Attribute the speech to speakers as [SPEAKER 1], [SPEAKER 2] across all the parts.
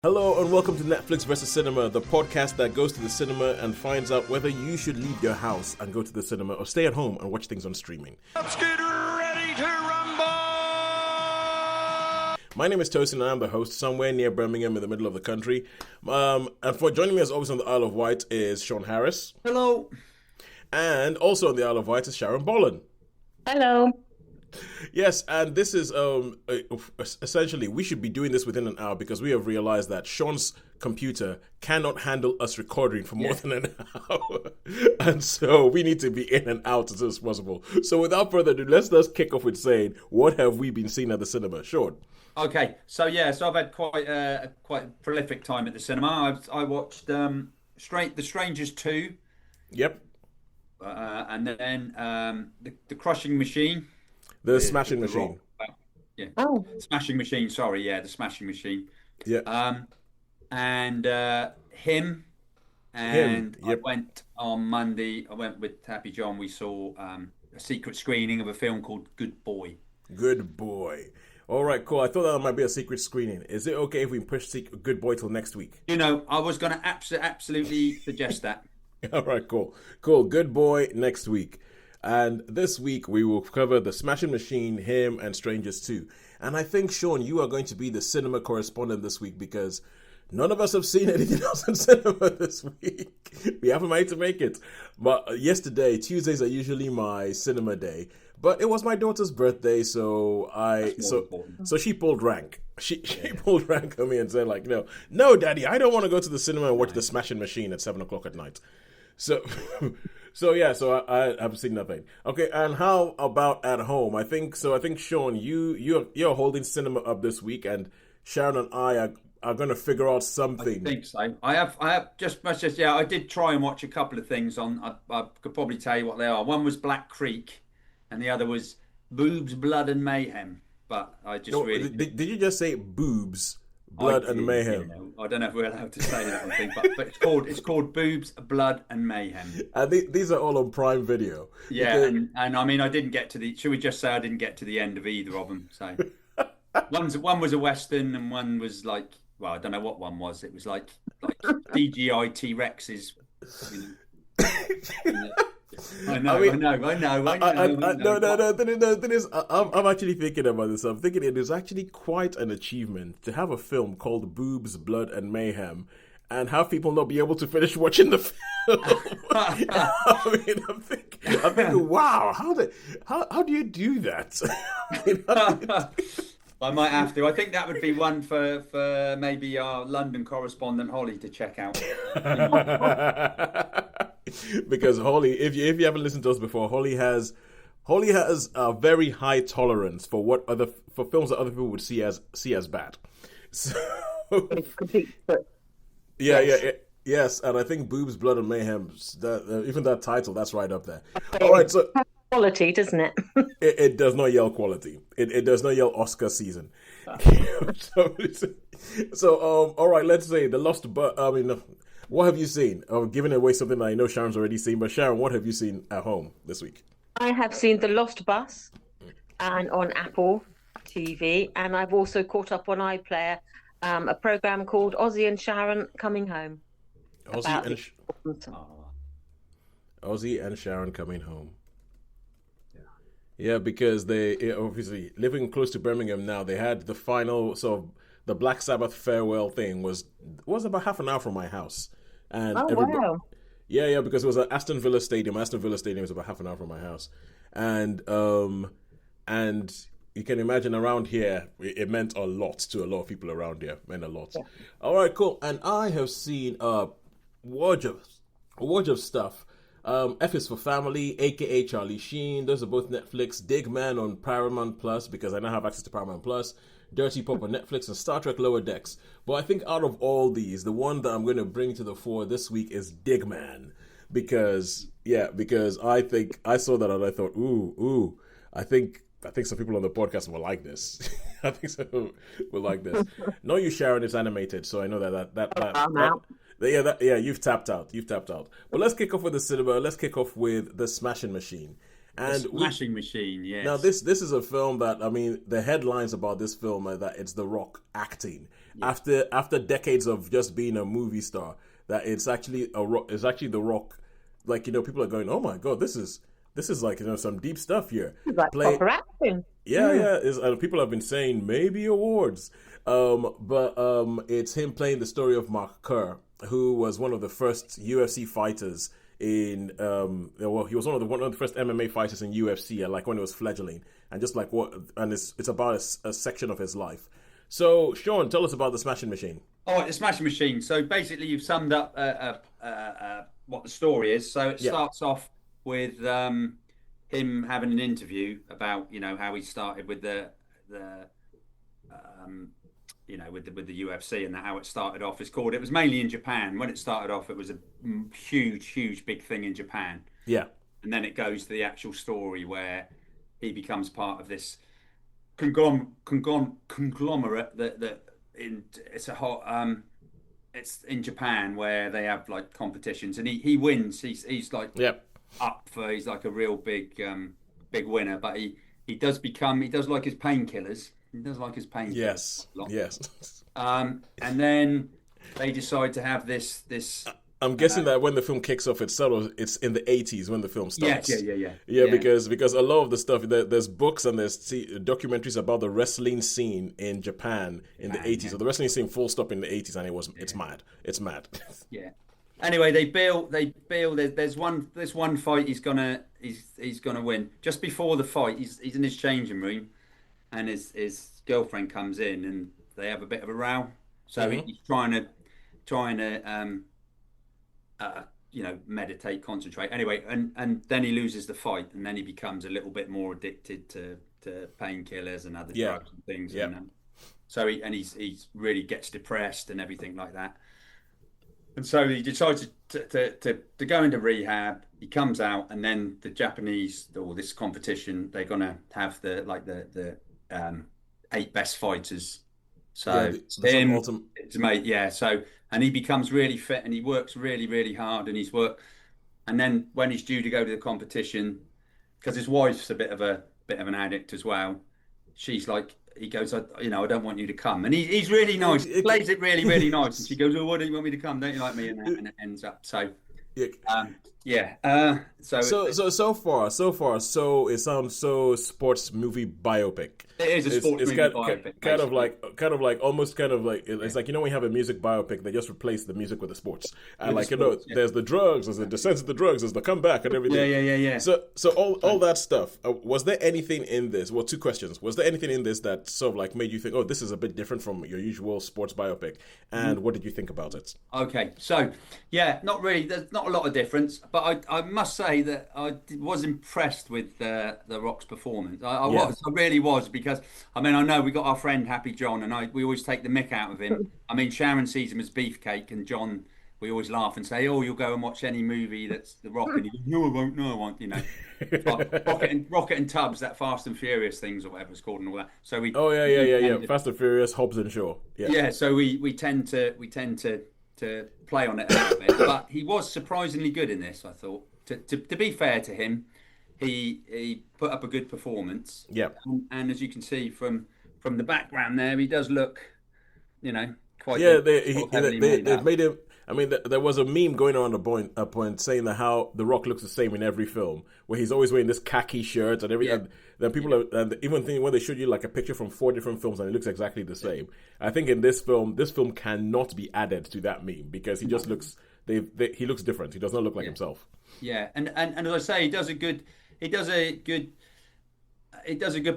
[SPEAKER 1] Hello and welcome to Netflix vs. Cinema, the podcast that goes to the cinema and finds out whether you should leave your house and go to the cinema or stay at home and watch things on streaming.
[SPEAKER 2] Let's get ready to rumble!
[SPEAKER 1] My name is Tosin and I'm the host somewhere near Birmingham in the middle of the country. And for joining me as always on the Isle of Wight is Shaun Harris.
[SPEAKER 3] Hello.
[SPEAKER 1] And also on the Isle of Wight is Sharon Bolland.
[SPEAKER 4] Hello.
[SPEAKER 1] Yes, and this is essentially, we should be doing this within an hour because we have realized that Shaun's computer cannot handle us recording for more than an hour. And so we need to be in and out as soon as possible. So without further ado, let's just kick off with saying, what have we been seeing at the cinema? Shaun?
[SPEAKER 3] Okay, so I've had quite a prolific time at the cinema. I watched The Strangers 2.
[SPEAKER 1] Yep.
[SPEAKER 3] And then the Crushing Machine.
[SPEAKER 1] The Smashing Machine.
[SPEAKER 3] Yeah.
[SPEAKER 4] Oh.
[SPEAKER 3] Smashing Machine, sorry, the Smashing Machine.
[SPEAKER 1] Yeah.
[SPEAKER 3] And Him. And
[SPEAKER 1] Yep.
[SPEAKER 3] I went on Monday, I went with Happy John, we saw a secret screening of a film called Good Boy.
[SPEAKER 1] Good Boy. All right, cool. I thought that might be a secret screening. Is it okay if we push Good Boy till next week?
[SPEAKER 3] You know, I was going to absolutely suggest that.
[SPEAKER 1] All right, cool. Good Boy next week. And this week we will cover The Smashing Machine, Him, and Strangers 2. And I think, Shaun, you are going to be the cinema correspondent this week because none of us have seen anything else in cinema this week. We haven't managed to make it. But yesterday, Tuesdays are usually my cinema day. But it was my daughter's birthday, so she pulled rank. She pulled rank on me and said, like, no, Daddy, I don't want to go to the cinema and watch The Smashing Machine at 7 o'clock at night. So I have seen nothing. Okay, and how about at home? I think Shaun, you're holding cinema up this week, and Sharon and I are going to figure out something.
[SPEAKER 3] I think so. I have I did try and watch a couple of things on. I could probably tell you what they are. One was Black Creek, and the other was Boobs, Blood and Mayhem. But I just
[SPEAKER 1] did you just say boobs? Blood and Mayhem.
[SPEAKER 3] I don't know if we're allowed to say that, I think, but it's called Boobs, Blood and Mayhem.
[SPEAKER 1] And these are all on Prime Video.
[SPEAKER 3] Yeah, and I mean, I didn't get to the. Should we just say I didn't get to the end of either of them? So one was a Western, and one was like, well, I don't know what one was. It was like DGI T-Rexes. I know.
[SPEAKER 1] No. Then is I'm actually thinking about this. I'm thinking it is actually quite an achievement to have a film called Boobs, Blood, and Mayhem, and have people not be able to finish watching the film. I'm thinking, wow, how do you do that?
[SPEAKER 3] I might have to. I think that would be one for maybe our London correspondent Holly to check out.
[SPEAKER 1] Because Holly, if you haven't listened to us before, Holly has a very high tolerance for films that other people would see as bad. So, yes, and I think Boobs, Blood, and Mayhem, even that title, that's right up there. All right, so
[SPEAKER 4] quality, doesn't it?
[SPEAKER 1] it does not yell quality. It does not yell Oscar season. So all right, let's say The Lost But what have you seen? Giving away something that I know Sharon's already seen, but Sharon, what have you seen at home this week?
[SPEAKER 4] I have seen The Lost Bus and on Apple TV, and I've also caught up on iPlayer, a program called Ozzy and Sharon Coming Home.
[SPEAKER 1] Ozzy and Sharon Coming Home. Yeah, because they obviously living close to Birmingham now. They had the final the Black Sabbath farewell thing was about half an hour from my house. And
[SPEAKER 4] wow.
[SPEAKER 1] Yeah, because it was at Aston Villa Stadium. Aston Villa Stadium is about half an hour from my house. And you can imagine around here, it meant a lot to a lot of people around here. It meant a lot. Yeah. All right, cool. And I have seen a wodge of stuff. F is for Family, aka Charlie Sheen. Those are both Netflix. DIGMAN on Paramount Plus, because I now have access to Paramount Plus. Dirty Pop on Netflix, and Star Trek Lower Decks. But I think out of all these, the one that I'm going to bring to the fore this week is DIGMAN. Because I think I saw that and I thought, ooh, I think some people on the podcast will like this. I think some will like this. No, you, Sharon, is animated, so I know that you've tapped out. But let's kick off with the cinema. Let's kick off with The Smashing Machine.
[SPEAKER 3] And Smashing Machine, yes.
[SPEAKER 1] Now, this is a film that, I mean, the headlines about this film are that it's The Rock acting. after decades of just being a movie star, that it's actually The Rock. Like, people are going, oh my God, this is like, some deep stuff here.
[SPEAKER 4] It's like proper acting.
[SPEAKER 1] Yeah. People have been saying maybe awards. But it's him playing the story of Mark Kerr, who was one of the first UFC fighters he was one of the first MMA fighters in UFC, like when it was fledgling, and just like it's about a section of his life. So, Shaun, tell us about the Smashing Machine.
[SPEAKER 3] Oh, the Smashing Machine. So basically, you've summed up what the story is. So it starts off with him having an interview about how he started with the with the UFC and how it started off. It was mainly in Japan. When it started off, it was a huge big thing in Japan.
[SPEAKER 1] Yeah.
[SPEAKER 3] And then it goes to the actual story where he becomes part of this conglomerate it's in Japan where they have like competitions, and he wins. He's like he's like a real big winner, but he does like his painkillers. He does like his painkillers.
[SPEAKER 1] Yes.
[SPEAKER 3] And then they decide to have this.
[SPEAKER 1] I'm guessing that when the film kicks off, it's in the 80s when the film starts.
[SPEAKER 3] Yeah.
[SPEAKER 1] Because a lot of the stuff, there's books and there's documentaries about the wrestling scene in Japan in the 80s. So the wrestling scene full stop in the 80s, and it's mad. It's mad.
[SPEAKER 3] Yeah. Anyway, they bail. There's one fight he's gonna win. Just before the fight, he's in his changing room, and his girlfriend comes in, and they have a bit of a row. So he's trying to meditate, concentrate. Anyway, and then he loses the fight, and then he becomes a little bit more addicted to painkillers and other drugs and things.
[SPEAKER 1] Yeah.
[SPEAKER 3] So he really gets depressed and everything like that. And so he decides to go into rehab. He comes out, and then the Japanese, or this competition, they're gonna have the 8 best fighters. So it's mate, So, and he becomes really fit, and he works really, really hard, and and then when he's due to go to the competition, because his wife's a bit of an addict as well, she's like, he goes, I don't want you to come, and he's really nice. He plays it really, really nice, and she goes, "Oh, why don't you want me to come? Don't you like me?" And it ends up so.
[SPEAKER 1] So far, it sounds so sports movie biopic.
[SPEAKER 3] It is a sports movie biopic.
[SPEAKER 1] Kind of like it's like, when you have a music biopic, they just replace the music with the sports. And there's the drugs, there's the descent of the drugs, there's the comeback and everything.
[SPEAKER 3] Yeah.
[SPEAKER 1] So all that stuff. Was there anything in this? Well, 2 questions. Was there anything in this that sort of like made you think, oh, this is a bit different from your usual sports biopic? And what did you think about it?
[SPEAKER 3] Okay, so not really. There's not a lot of difference, but I must say that I was impressed with the Rock's performance. I really was, because I know we got our friend Happy John, and we always take the mick out of him. Sharon sees him as Beefcake, and John, we always laugh and say, "Oh, you'll go and watch any movie that's the Rock," and he goes, "No, I won't." Rocket and Tubbs, that Fast and Furious things or whatever it's called, and all that. So we
[SPEAKER 1] Fast and Furious, Hobbs and Shaw.
[SPEAKER 3] Yeah. So we tend to play on it a little bit, but he was surprisingly good in this. I thought, to be fair to him, he put up a good performance.
[SPEAKER 1] Yeah.
[SPEAKER 3] And as you can see from the background there, he does look, quite.
[SPEAKER 1] Yeah, they've made him. There was a meme going on a point saying that how The Rock looks the same in every film, where he's always wearing this khaki shirt and everything. And then people and even think when they showed you like a picture from 4 different films and it looks exactly the same. I think in this film cannot be added to that meme because he just looks. He looks different. He does not look like himself.
[SPEAKER 3] Yeah, and as I say, he does a good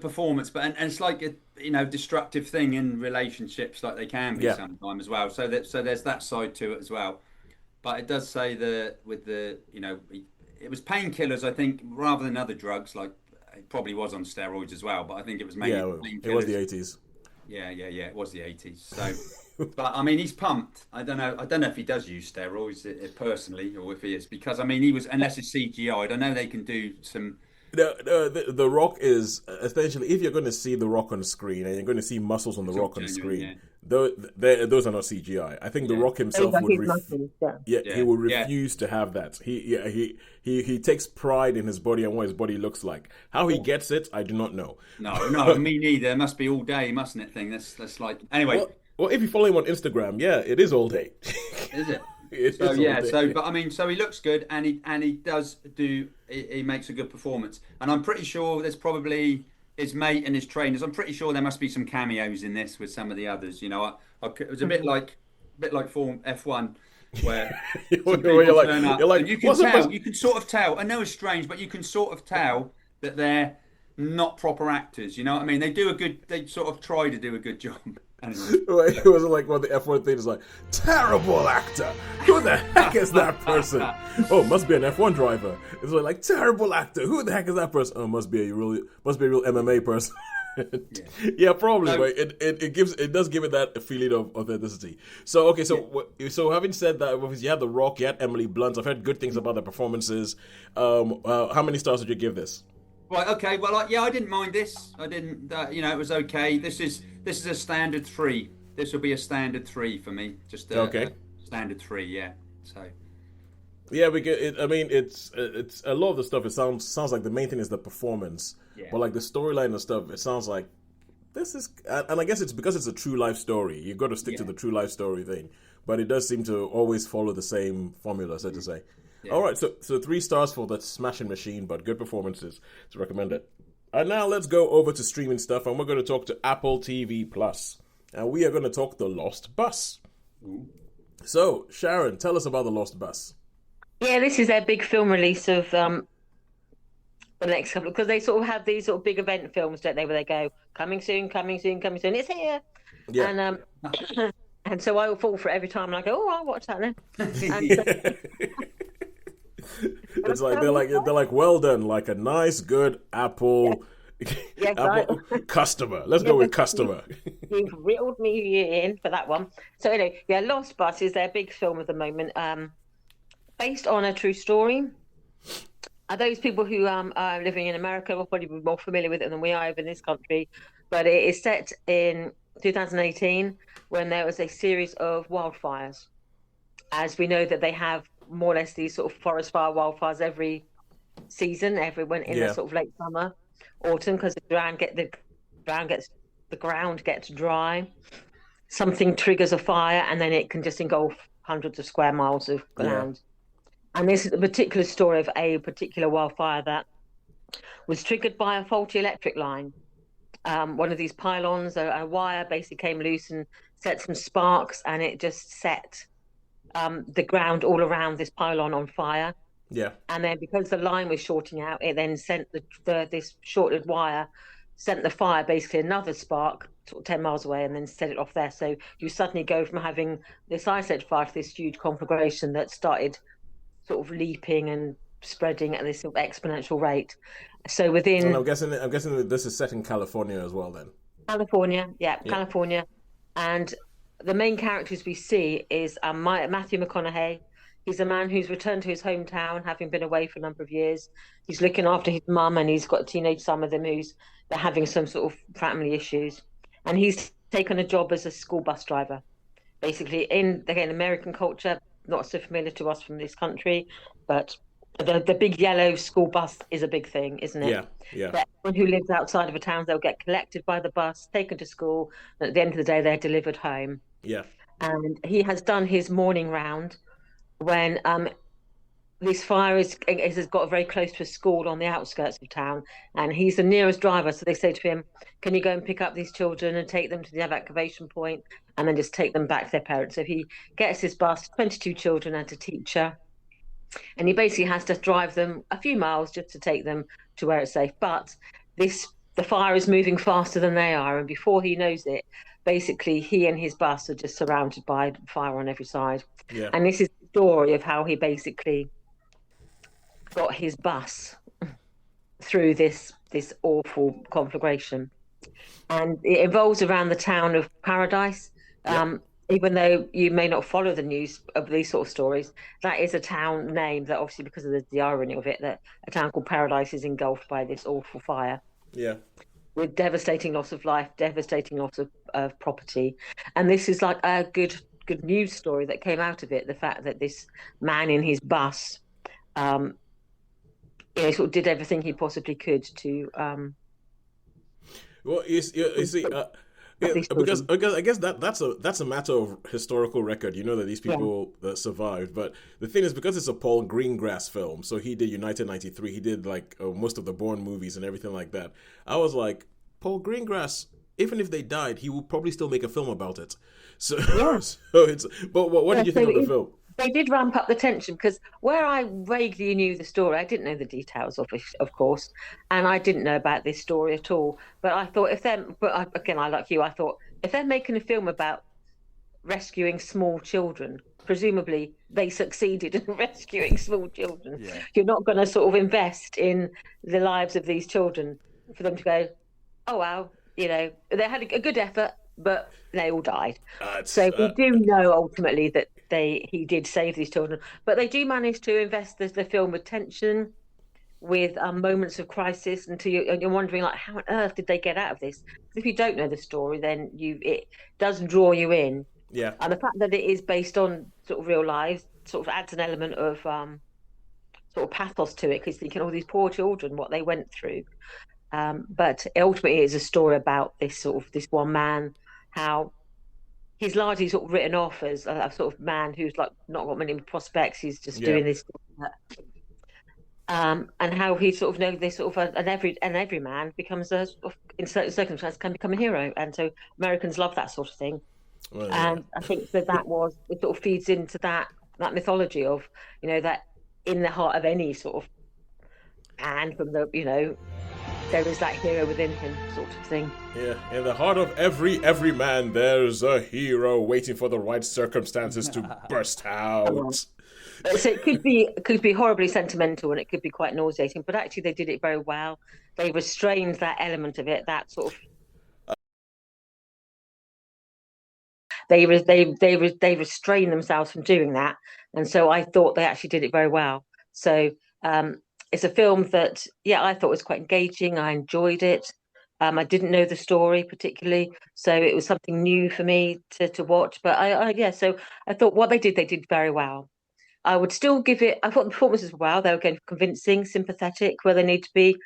[SPEAKER 3] performance, but and it's like a destructive thing in relationships, like they can be sometimes as well. So there's that side to it as well. But it does say it was painkillers, I think, rather than other drugs. Like it probably was on steroids as well, but I think it was mainly painkillers.
[SPEAKER 1] It was the 80s.
[SPEAKER 3] Yeah, it was the 80s. So. But he's pumped. I don't know if he does use steroids personally, or if he is, because he was, unless it's CGI. I know they can do some.
[SPEAKER 1] The Rock is essentially, if you're going to see The Rock on screen and you're going to see muscles on The Rock on screen, those are not CGI. I think The Rock himself would he would refuse to have that. He takes pride in his body and what his body looks like. How he gets it, I do not know.
[SPEAKER 3] No, me neither. It must be all day, mustn't it? That's like anyway.
[SPEAKER 1] Well, if you follow him on Instagram, yeah, it is all day.
[SPEAKER 3] Is it?
[SPEAKER 1] It
[SPEAKER 3] So
[SPEAKER 1] is
[SPEAKER 3] yeah,
[SPEAKER 1] all day.
[SPEAKER 3] so but I mean, so he looks good, and he does do. He makes a good performance, and I'm pretty sure there's probably his mate and his trainers. I'm pretty sure there must be some cameos in this with some of the others. You know, it was a bit like Form F1, where some people turn up, and you can tell, you can sort of tell. I know it's strange, but you can sort of tell that they're not proper actors. You know what I mean? They sort of try to do a good job. Anyway.
[SPEAKER 1] It was like one of the F1 things, like, terrible actor. Who the heck is that person? Oh, must be an F1 driver. It's like terrible actor. Who the heck is that person? Oh, must be a real MMA person. Yeah, probably,
[SPEAKER 3] So-
[SPEAKER 1] but it does give it that feeling of authenticity. So okay, so having said that, you had The Rock, you had Emily Blunt. I've heard good things about their performances. How many stars would you give this?
[SPEAKER 3] Right. Okay. Well, I didn't mind this. I didn't. It was okay. This is a standard 3. This will be a standard 3 for me. Just a standard 3. Yeah. So.
[SPEAKER 1] Yeah, because it's a lot of the stuff. It sounds like the main thing is the performance, but like the storyline and stuff, it sounds like this is. And I guess it's because it's a true life story. You got to stick to the true life story thing, but it does seem to always follow the same formula, so to say. Yeah. All right, so 3 stars for the Smashing Machine, but good performances to recommend it. And now let's go over to streaming stuff, and we're going to talk to Apple TV Plus, and we are going to talk The Lost Bus. Ooh. So, Sharon, tell us about The Lost Bus.
[SPEAKER 4] Yeah, this is their big film release of the next couple, because they sort of have these sort of big event films, don't they, where they go coming soon, coming soon, coming soon. It's here, and and so I will fall for it every time, and I go, oh, I'll watch that then. And,
[SPEAKER 1] it's like they're like well done, like a nice, good Apple.
[SPEAKER 4] Yes,
[SPEAKER 1] Apple customer. Let's go with customer.
[SPEAKER 4] You've reeled me in for that one. So anyway, Lost Bus is their big film at the moment. Based on a true story. Those people who are living in America will probably be more familiar with it than we are over in this country. But it is set in 2018 when there was a series of wildfires. As we know that they have more or less these sort of forest fire wildfires every season, everyone in the sort of late summer, autumn, because the ground gets dry. Something triggers a fire, and then it can just engulf hundreds of square miles of land. And this is a particular story of a particular wildfire that was triggered by a faulty electric line. One of these pylons, a wire basically came loose and set some sparks, and it just set the ground all around this pylon on fire.
[SPEAKER 1] Yeah.
[SPEAKER 4] And then because the line was shorting out, it then sent this shorted wire, sent the fire basically another spark sort of 10 miles away, and then set it off there. So you suddenly go from having this isolated fire to this huge conflagration that started sort of leaping and spreading at this sort of exponential rate. So within...
[SPEAKER 1] And I'm guessing that this is set in California as well then.
[SPEAKER 4] California. And the main characters we see is Matthew McConaughey. He's a man who's returned to his hometown, having been away for a number of years. He's looking after his mum, and he's got a teenage son with him they're having some sort of family issues. And he's taken a job as a school bus driver. Basically, in American culture, not so familiar to us from this country, but the big yellow school bus is a big thing, isn't it?
[SPEAKER 1] Yeah.
[SPEAKER 4] But everyone who lives outside of a town, they'll get collected by the bus, taken to school, and at the end of the day, they're delivered home.
[SPEAKER 1] Yeah.
[SPEAKER 4] And he has done his morning round when this fire has got very close to a school on the outskirts of town, and he's the nearest driver. So they say to him, can you go and pick up these children and take them to the evacuation point and then just take them back to their parents? So he gets his bus, 22 children and a teacher, and he basically has to drive them a few miles just to take them to where it's safe. But the fire is moving faster than they are, and before he knows it, basically he and his bus are just surrounded by fire on every side.
[SPEAKER 1] Yeah.
[SPEAKER 4] And this is the story of how he basically got his bus through this awful conflagration. And it evolves around the town of Paradise. Even though you may not follow the news of these sort of stories, that is a town name that, obviously because of the irony of it, that a town called Paradise is engulfed by this awful fire.
[SPEAKER 1] Yeah.
[SPEAKER 4] With devastating loss of life, devastating loss of property. And this is like a good news story that came out of it. The fact that this man in his bus sort of did everything he possibly could to...
[SPEAKER 1] Well, you see,
[SPEAKER 4] of these
[SPEAKER 1] because
[SPEAKER 4] children.
[SPEAKER 1] I guess that's a matter of historical record. You know that these
[SPEAKER 4] Yeah.
[SPEAKER 1] people that survived, but the thing is because it's a Paul Greengrass film, so he did United '93. He did like most of the Bourne movies and everything like that. I was like, Paul Greengrass, even if they died, he would probably still make a film about it. So,
[SPEAKER 4] Yeah.
[SPEAKER 1] so it's. But what
[SPEAKER 4] Yeah,
[SPEAKER 1] did you
[SPEAKER 4] so
[SPEAKER 1] think of the film?
[SPEAKER 4] they did ramp up the tension because where I vaguely knew the story, I didn't know the details of it, of course, and I didn't know about this story at all. But I thought again, I like you, I thought if they're making a film about rescuing small children, presumably they succeeded in rescuing small children.
[SPEAKER 5] Yeah.
[SPEAKER 4] You're not going to sort of invest in the lives of these children for them to go, oh wow, they had a good effort, but they all died. So we do know ultimately that he did save these children, but they do manage to invest the film with tension, with moments of crisis, and you're wondering like, how on earth did they get out of this? If you don't know the story, then it does draw you in,
[SPEAKER 1] Yeah,
[SPEAKER 4] and the fact that it is based on sort of real lives sort of adds an element of sort of pathos to it, because thinking, oh, these poor children, what they went through. But ultimately, it is a story about this one man, how he's largely sort of written off as a sort of man who's like not got many prospects. He's just
[SPEAKER 1] yeah.
[SPEAKER 4] doing this, and how he sort of knows this sort of every man becomes in certain circumstances can become a hero, and so Americans love that sort of thing.
[SPEAKER 1] Well, yeah.
[SPEAKER 4] And I think it sort of feeds into that mythology of that in the heart of any sort of man from the there is that hero within him, sort of thing.
[SPEAKER 1] Yeah, in the heart of every man, there's a hero waiting for the right circumstances to burst out.
[SPEAKER 4] So it could be horribly sentimental, and it could be quite nauseating, but actually they did it very well. They restrained that element of it, that sort of. They restrained themselves from doing that, and so I thought they actually did it very well. So it's a film that, I thought was quite engaging. I enjoyed it. I didn't know the story particularly, so it was something new for me to watch. But so I thought what they did very well. I would still give it. I thought the performances were well. They were again convincing, sympathetic where they need to be,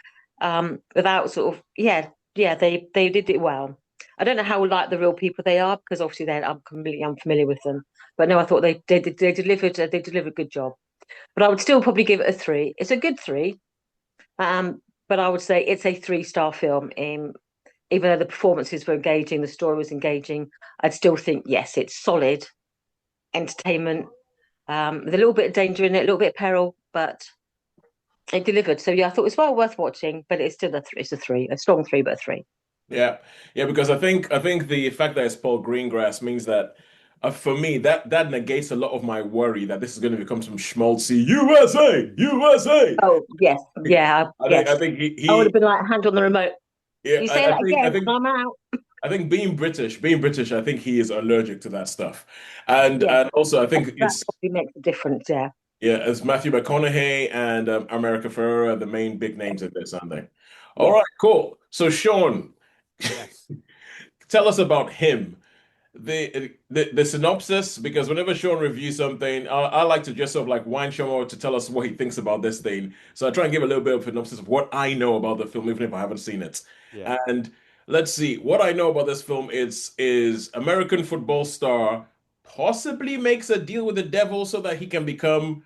[SPEAKER 4] without sort of They did it well. I don't know how like the real people they are, because obviously I'm completely unfamiliar with them. But no, I thought they delivered a good job. But I would still probably give it a 3. It's a good 3, but I would say it's a 3-star film. Even though the performances were engaging, the story was engaging, I'd still think yes, it's solid entertainment. With a little bit of danger in it, a little bit of peril, but it delivered. So I thought it was well worth watching. But it's still it's a 3, a strong 3, but a 3.
[SPEAKER 1] Yeah, yeah, because I think the fact that it's Paul Greengrass means that for me that negates a lot of my worry that this is going to become some schmaltzy USA.
[SPEAKER 4] Oh yes, yeah, yes.
[SPEAKER 1] I think
[SPEAKER 4] I would have been like hand on the remote.
[SPEAKER 1] yeah,
[SPEAKER 4] You say that again,
[SPEAKER 1] I think
[SPEAKER 4] I'm out.
[SPEAKER 1] I think being British, I think he is allergic to that stuff, and
[SPEAKER 4] Yeah.
[SPEAKER 1] and also I think
[SPEAKER 4] That
[SPEAKER 1] it's
[SPEAKER 4] probably makes a difference. Yeah.
[SPEAKER 1] yeah, it's Matthew McConaughey and America Ferrera, the main big names in this, aren't they? All
[SPEAKER 4] Yeah.
[SPEAKER 1] right, cool. So Shaun,
[SPEAKER 5] Yes.
[SPEAKER 1] tell us about him. The synopsis, because whenever Shaun reviews something, I like to just sort of like wind Shaun over to tell us what he thinks about this thing. So I try and give a little bit of synopsis of what I know about the film, even if I haven't seen it.
[SPEAKER 5] Yeah.
[SPEAKER 1] And let's see, what I know about this film is American football star possibly makes a deal with the devil so that he can become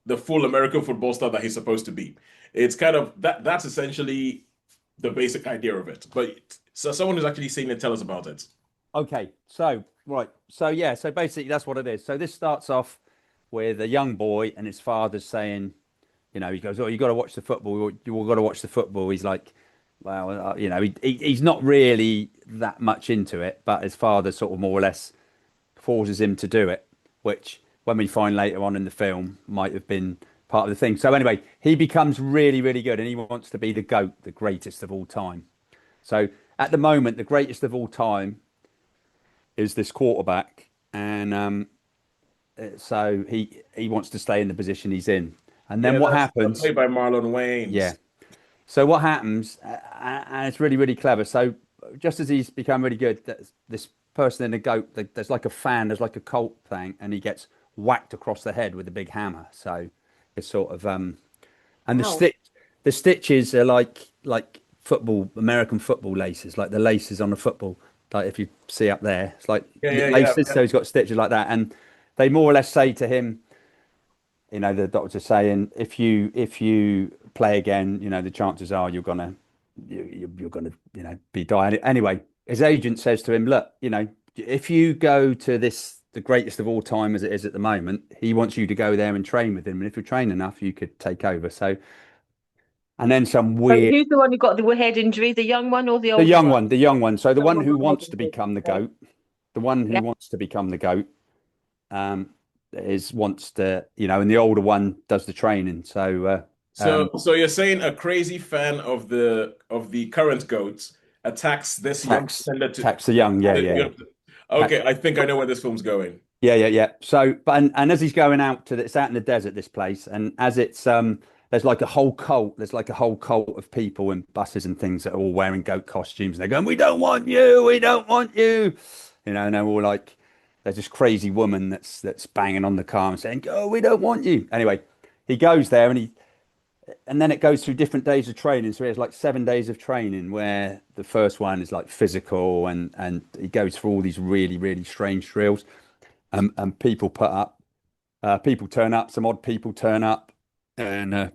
[SPEAKER 1] the full American football star that he's supposed to be. It's kind of that's essentially the basic idea of it. But so someone who's actually seen it, tell us about it.
[SPEAKER 5] Okay, so right, so basically that's what it is. So this starts off with a young boy and his father's saying, he goes, "Oh, you got to watch the football. You all got to watch the football." He's like, "Well, he's not really that much into it, but his father sort of more or less forces him to do it, which when we find later on in the film might have been part of the thing." So anyway, he becomes really, really good, and he wants to be the GOAT, the greatest of all time. So at the moment, the greatest of all time is this quarterback, and so he wants to stay in the position he's in. And then what happens?
[SPEAKER 1] Played by Marlon Wayans.
[SPEAKER 5] Yeah. So what happens? And it's really, really clever. So just as he's become really good, this person in the GOAT, there's like a fan, there's like a Colt thing, and he gets whacked across the head with a big hammer. So it's sort of and the stitches are like football, American football laces, like the laces on a football like if you see up there, it's like
[SPEAKER 1] Yeah.
[SPEAKER 5] laces. So he's got stitches like that, and they more or less say to him, the doctor's saying, if you play again, the chances are you're gonna be dying. Anyway, his agent says to him, look, if you go to the greatest of all time as it is at the moment, he wants you to go there and train with him, and if you train enough, you could take over. So, and then some
[SPEAKER 4] So
[SPEAKER 5] weird.
[SPEAKER 4] who's the one who got the head injury? The young one or the
[SPEAKER 5] The
[SPEAKER 4] older
[SPEAKER 5] young
[SPEAKER 4] one?
[SPEAKER 5] one, the young one. So the
[SPEAKER 4] Young
[SPEAKER 5] one
[SPEAKER 4] one
[SPEAKER 5] who
[SPEAKER 4] got the head
[SPEAKER 5] wants to
[SPEAKER 4] injury.
[SPEAKER 5] become the
[SPEAKER 4] Yeah.
[SPEAKER 5] goat, the one who
[SPEAKER 4] Yeah.
[SPEAKER 5] wants to become the goat, wants to, and the older one does the training. So,
[SPEAKER 1] So you're saying a crazy fan of the current goats attacks this young contender to
[SPEAKER 5] tax the young, yeah.
[SPEAKER 1] Okay, I think I know where this film's going.
[SPEAKER 5] Yeah. So, but and as he's going out it's out in the desert, this place, and as it's there's like a whole cult. There's like a whole cult of people and buses and things that are all wearing goat costumes. And they're going, "We don't want you. We don't want you." And they're all like, there's this crazy woman that's banging on the car and saying, "Oh, we don't want you." Anyway, he goes there and then it goes through different days of training. So he has like 7 days of training where the first one is like physical and he goes through all these really, really strange drills. And people turn up, some odd people turn up, and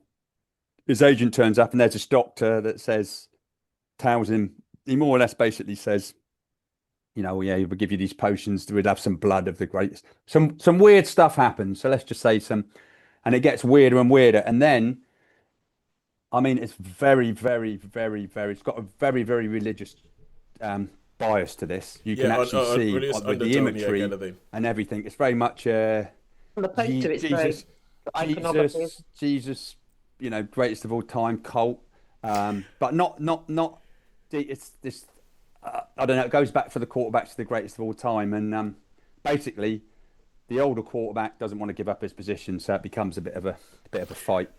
[SPEAKER 5] his agent turns up, and there's this doctor that tells him, he more or less basically says, yeah, we'll give you these potions, we'd have some blood of the greatest. Some weird stuff happens. So let's just say and it gets weirder and weirder. And then, I mean, it's very, very, very, very, it's got a very, very religious bias to this. You can actually see with the imagery and everything. It's very much
[SPEAKER 4] On the poster, it's very iconography.
[SPEAKER 5] Jesus, greatest of all time cult, but not. It's this. I don't know. It goes back for the quarterback to the greatest of all time, and basically, the older quarterback doesn't want to give up his position, so it becomes a bit of a fight.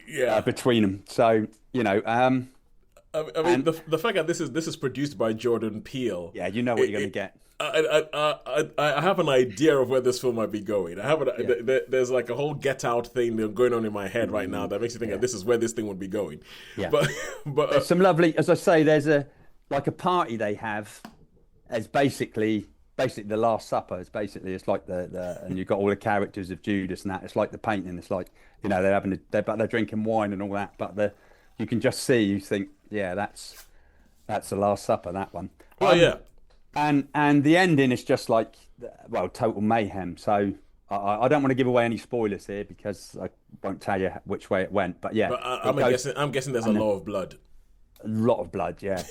[SPEAKER 1] Yeah,
[SPEAKER 5] between them. So
[SPEAKER 1] I mean, the fact that this is produced by Jordan Peele.
[SPEAKER 5] Yeah, you know what you're going to get.
[SPEAKER 1] I have an idea of where this film might be going. There's like a whole Get Out thing going on in my head right now that makes you think that this is where this thing would be going.
[SPEAKER 5] Yeah,
[SPEAKER 1] but
[SPEAKER 5] there's some lovely, as I say, there's a party they have as basically the Last Supper. It's like and you've got all the characters of Judas and that. It's like the painting. It's like they're drinking wine and all that, but you can just see, you think, yeah, that's the Last Supper, that one.
[SPEAKER 1] Oh yeah.
[SPEAKER 5] And the ending is just like, well, total mayhem. So I don't want to give away any spoilers here because I won't tell you which way it went. But yeah,
[SPEAKER 1] but I'm guessing there's a lot of blood.
[SPEAKER 5] A lot of blood, yeah.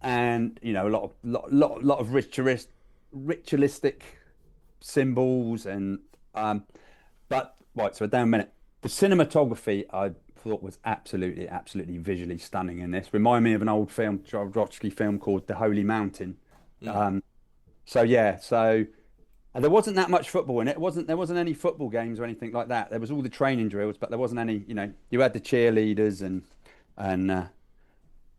[SPEAKER 5] And a lot of ritualistic symbols and but right. So down a minute. The cinematography I thought was absolutely visually stunning in this. Remind me of an old film, Jodorowsky film called The Holy Mountain. So and there wasn't that much football in it. There wasn't any football games or anything like that. There was all the training drills, but there wasn't any. You had the cheerleaders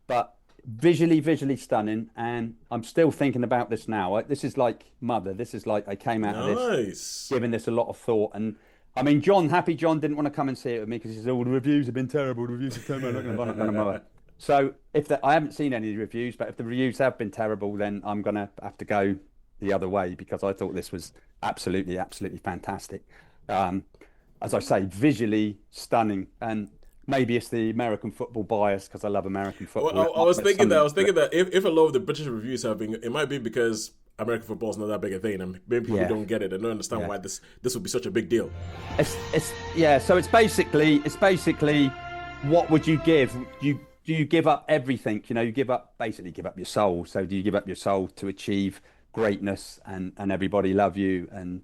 [SPEAKER 5] but visually stunning. And I'm still thinking about this now. This is like Mother. This is like I came out of this giving this a lot of thought. And I mean, Happy John didn't want to come and see it with me because he said, "Oh, the reviews have been terrible. The reviews are terrible." So I haven't seen any of the reviews, but if the reviews have been terrible, then I'm gonna have to go the other way because I thought this was absolutely fantastic. As I say, visually stunning, and maybe it's the American football bias because I love American football.
[SPEAKER 1] Well, I was thinking that if a lot of the British reviews have been, it might be because American football is not that big a thing, and maybe people don't get it and don't understand why this would be such a big deal.
[SPEAKER 5] So it's basically what would you give? Do you give up everything? You give up your soul. So do you give up your soul to achieve greatness and everybody love you and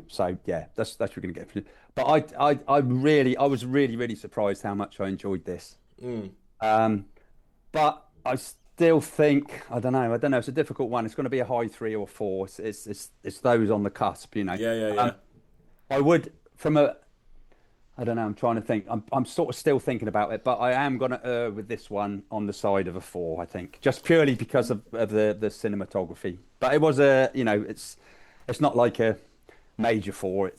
[SPEAKER 5] So yeah, that's what we're gonna get. But I was really surprised how much I enjoyed this. But I still think I don't know. It's a difficult one. It's going to be a high 3 or 4. It's those on the cusp,
[SPEAKER 1] Yeah.
[SPEAKER 5] I would I don't know. I'm trying to think. I'm sort of still thinking about it, but I am going to err with this one on the side of a 4. I think just purely because of the cinematography. But it was it's not like a major 4.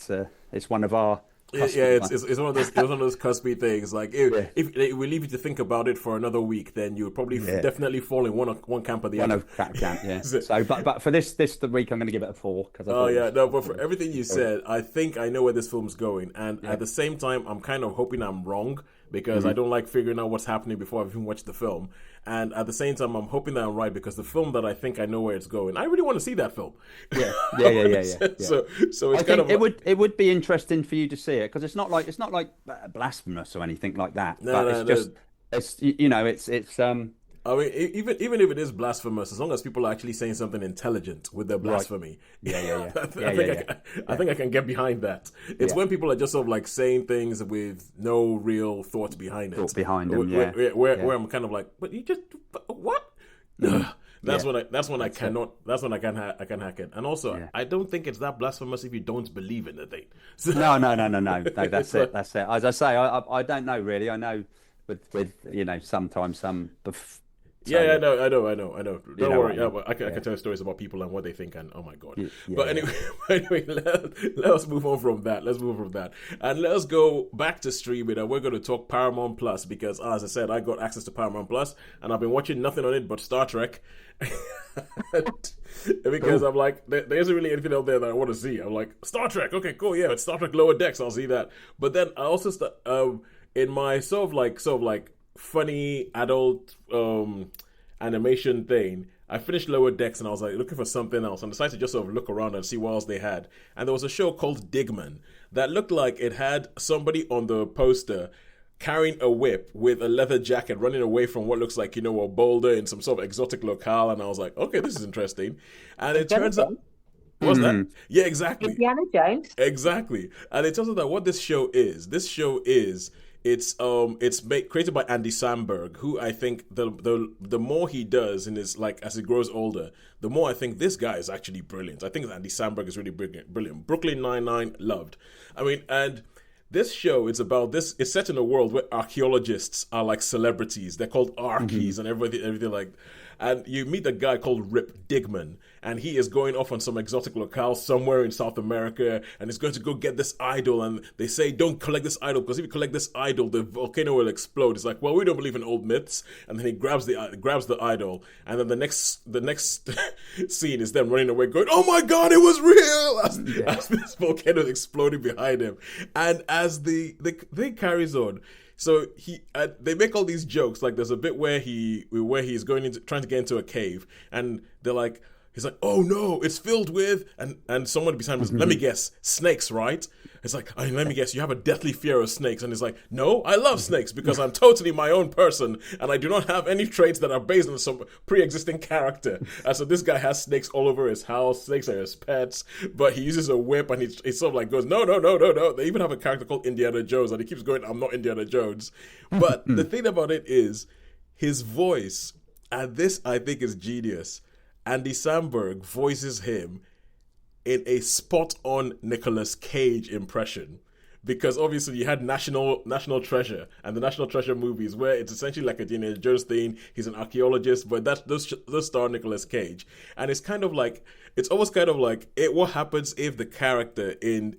[SPEAKER 5] It's one of our
[SPEAKER 1] Yeah,
[SPEAKER 5] one.
[SPEAKER 1] it's one of those cuspy things. Like if we leave you to think about it for another week, then you would probably definitely fall in one camp or the other.
[SPEAKER 5] Camp, yeah. So, but for this the week, I'm going to give it a 4 because.
[SPEAKER 1] Oh yeah, no, but for everything you said, I think I know where this film's going, and at the same time, I'm kind of hoping I'm wrong because I don't like figuring out what's happening before I've even watched the film. And at the same time, I'm hoping that I'm right because the film that I think I know where it's going, I really want to see that film.
[SPEAKER 5] Yeah.
[SPEAKER 1] So it's
[SPEAKER 5] kind of it would be interesting for you to see it because it's not like blasphemous or anything like that.
[SPEAKER 1] No,
[SPEAKER 5] it's it's
[SPEAKER 1] I mean, even if it is blasphemous, as long as people are actually saying something intelligent with their blasphemy,
[SPEAKER 5] Yeah.
[SPEAKER 1] I think I can get behind that. It's when people are just sort of like saying things with no real thought behind it. Where I'm kind of like, but you just what? That's when I can hack it. And also, I don't think it's that blasphemous if you don't believe in the thing. So,
[SPEAKER 5] No. That's it. That's it. As I say, I don't know really. I know with sometimes some.
[SPEAKER 1] I know. Don't worry. I can tell stories about people and what they think, and oh my god. Anyway, let us move on from that. And let's go back to streaming, and we're going to talk Paramount Plus because, as I said, I got access to Paramount Plus, and I've been watching nothing on it but Star Trek. Because I'm like, there isn't really anything out there that I want to see. I'm like, Star Trek, okay, cool, yeah, it's Star Trek Lower Decks, I'll see that. But then I also in my sort of like funny adult animation thing, I finished Lower Decks and I was like looking for something else and decided to just sort of look around and see what else they had. And there was a show called DIGMAN that looked like it had somebody on the poster carrying a whip with a leather jacket running away from what looks like, a boulder in some sort of exotic locale. And I was like, okay, this is interesting. And it turns out... What's that? Yeah, exactly.
[SPEAKER 4] Indiana Jones.
[SPEAKER 1] Exactly. And it turns out that what this show is, it's created by Andy Samberg, who I think the more he does in his, like, as he grows older, the more I think this guy is actually brilliant. I think Andy Samberg is really brilliant. Brooklyn Nine-Nine, loved. I mean, and this show, it's set in a world where archaeologists are like celebrities. They're called Archies and everything like. And you meet a guy called Rip Digman, and he is going off on some exotic locale somewhere in South America, and he's going to go get this idol. And they say, don't collect this idol, because if you collect this idol, the volcano will explode. It's like, well, we don't believe in old myths. And then he grabs the idol, and then the next scene is them running away, going, oh my God, it was real! As this volcano is exploding behind him. And as the thing carries on, so they make all these jokes. Like there's a bit where he's going into trying to get into a cave, and he's like, oh no, it's filled with, and someone beside him is, let me guess, snakes, right? It's like, let me guess, you have a deathly fear of snakes. And he's like, no, I love snakes because I'm totally my own person and I do not have any traits that are based on some pre-existing character. And so this guy has snakes all over his house. Snakes are his pets, but he uses a whip and he sort of like goes, no. They even have a character called Indiana Jones and he keeps going, I'm not Indiana Jones. But the thing about it is his voice, and this I think is genius. Andy Samberg voices him in a spot-on Nicolas Cage impression, because obviously you had National Treasure and the National Treasure movies where it's essentially like a Indiana Jones thing. He's an archaeologist, but those star Nicolas Cage, and it's kind of like, it's almost kind of like what happens if the character in